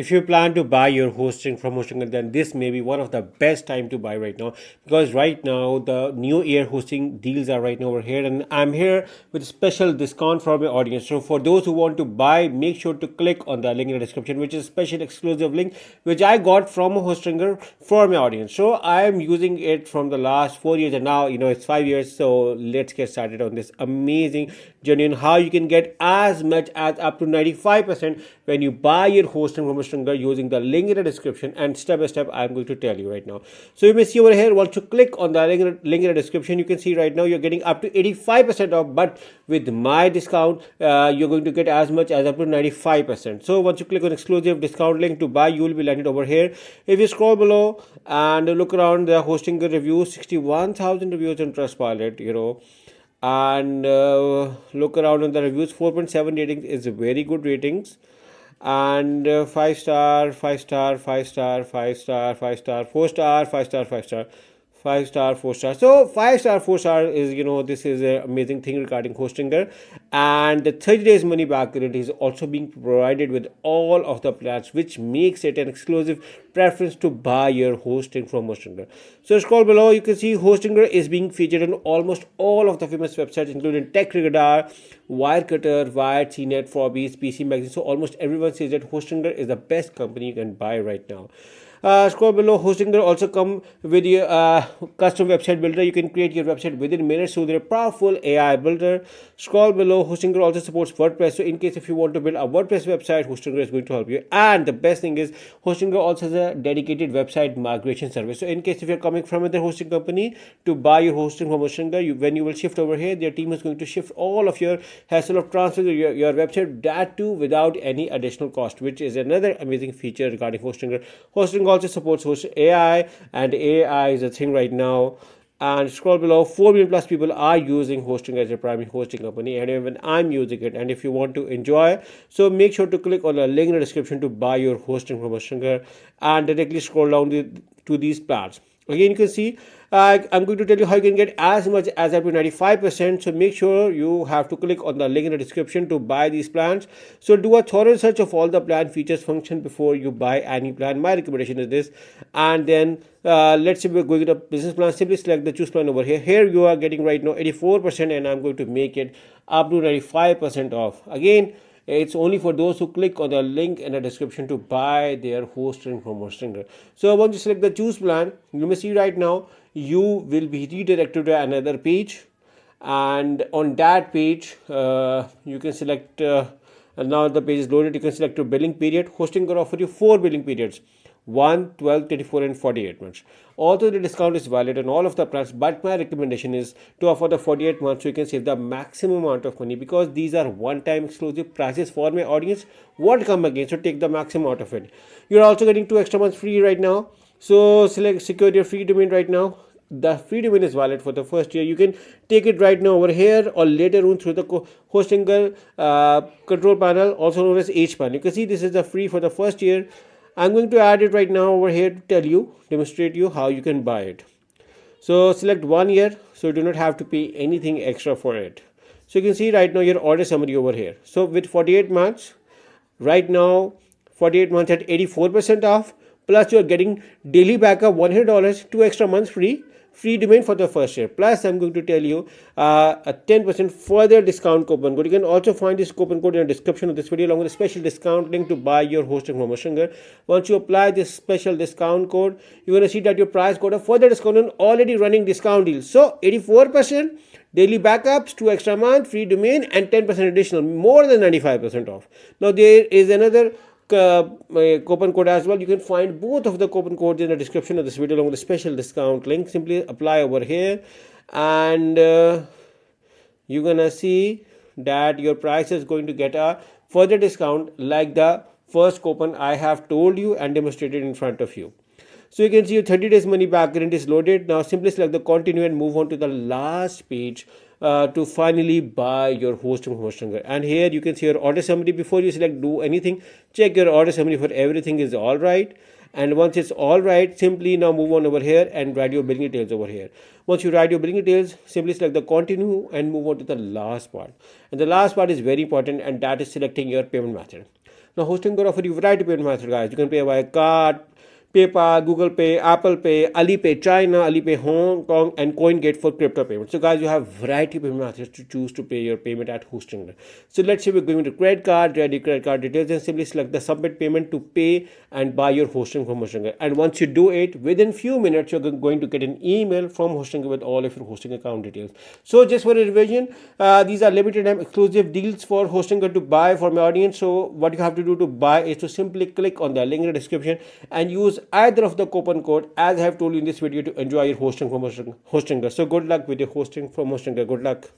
if you plan to buy your hosting from Hostinger, then this may be one of the best time to buy right now, because right now the new year hosting deals are right now over here, and I'm here with a special discount for my audience. So for those who want to buy, make sure to click on the link in the description, which is a special exclusive link which I got from a Hostinger for my audience. So I am using it from the last 4 years, and now it's 5 years. So let's get started on this amazing journey on how you can get as much as up to 95% when you buy your hosting from Hostinger using the link in the description, and step by step I'm going to tell you right now. So you may see over here, once you click on the link in the description, you can see right now you're getting up to 85% off, but with my discount you're going to get as much as up to 95%. So once you click on exclusive discount link to buy, you will be landed over here. If you scroll below and look around the Hostinger reviews, 61,000 reviews on Trustpilot, and look around on the reviews, 4.7 ratings is very good ratings, and 5 star, 5 star, 5 star, 5 star, 5 star, 4 star, 5 star, 5 star, 5 star, 4 star. So 5 star, 4 star is, this is an amazing thing regarding Hostinger. And the 30 days money back guarantee is also being provided with all of the plans, which makes it an exclusive preference to buy your hosting from Hostinger. So scroll below, you can see Hostinger is being featured on almost all of the famous websites, including Tech Radar, Wirecutter, Wired, CNET, Forbes, PC Magazine. So almost everyone says that Hostinger is the best company you can buy right now. Scroll below, Hostinger also come with your custom website builder. You can create your website within minutes through their powerful AI builder. Scroll below, Hostinger also supports WordPress. So in case if you want to build a WordPress website, Hostinger is going to help you. And the best thing is, Hostinger also has a dedicated website migration service. So in case if you're coming from another hosting company to buy your hosting from Hostinger, when you will shift over here, their team is going to shift all of your hassle of transfer your website, that too without any additional cost, which is another amazing feature regarding Hostinger. Hostinger also supports host AI, and AI is a thing right now. And scroll below, 4 million plus people are using hosting as a primary hosting company, and even I'm using it. And if you want to enjoy, so make sure to click on the link in the description to buy your hosting from Hostinger, and directly scroll down to these plans. Again, you can see I'm going to tell you how you can get as much as up to 95%. So make sure you have to click on the link in the description to buy these plans. So do a thorough search of all the plan features, function before you buy any plan. My recommendation is this. And then let's say we're going to business plan. Simply select the choose plan over here. Here you are getting right now 84%, and I'm going to make it up to 95% off. Again, it's only for those who click on the link in the description to buy their hosting from Hostinger. So once you select the choose plan, you may see right now you will be redirected to another page, and on that page you can select now the page is loaded. You can select your billing period. Hostinger offer you 4 billing periods: 1, 12, 24, and 48 months. Although the discount is valid on all of the plans, but my recommendation is to offer the 48 months so you can save the maximum amount of money, because these are one-time exclusive prices for my audience. Won't come again, so take the maximum out of it. You're also getting 2 extra months free right now. So select secure your free domain right now. The free domain is valid for the first year. You can take it right now over here or later on through the Hostinger control panel, also known as H panel. You can see this is the free for the first year. I'm going to add it right now over here to demonstrate you how you can buy it. So select 1 year, so you do not have to pay anything extra for it. So you can see right now your order summary over here. So with 48 months, right now 48 months at 84% off, plus you're getting daily backup $100, 2 extra months free domain for the first year. Plus I'm going to tell you a 10% further discount coupon code. You can also find this coupon code in the description of this video, along with a special discount link to buy your hosting from Hostinger. Once you apply this special discount code, you're going to see that your price got a further discount on already running discount deals. So 84%, daily backups, 2 extra months, free domain, and 10% additional, more than 95% off. Now there is another coupon code as well. You can find both of the coupon codes in the description of this video, along with a special discount link. Simply apply over here, and you're gonna see that your price is going to get a further discount like the first coupon I have told you and demonstrated in front of you. So you can see your 30 days money back guarantee is loaded. Now simply select the continue and move on to the last page to finally buy your hosting from Hostinger. And here you can see your order summary. Before you select do anything, check your order summary for everything is all right. And once it's all right, simply now move on over here and write your billing details over here. Once you write your billing details, simply select the continue and move on to the last part. And the last part is very important, and that is selecting your payment method. Now Hostinger offer you variety of payment methods, guys. You can pay by card, PayPal, Google Pay, Apple Pay, Alipay China, Alipay Hong Kong, and CoinGate for crypto payments. So guys, you have variety of payment methods to choose to pay your payment at Hostinger. So let's say we're going to credit card, ready credit card details, and simply select the submit payment to pay and buy your hosting from Hostinger. And once you do it, within few minutes, you're going to get an email from Hostinger with all of your hosting account details. So just for a revision, these are limited time exclusive deals for Hostinger to buy for my audience. So what you have to do to buy is to simply click on the link in the description and use either of the coupon code as I have told you in this video to enjoy your hosting from Hostinger. So good luck with your hosting from Hostinger. Good luck.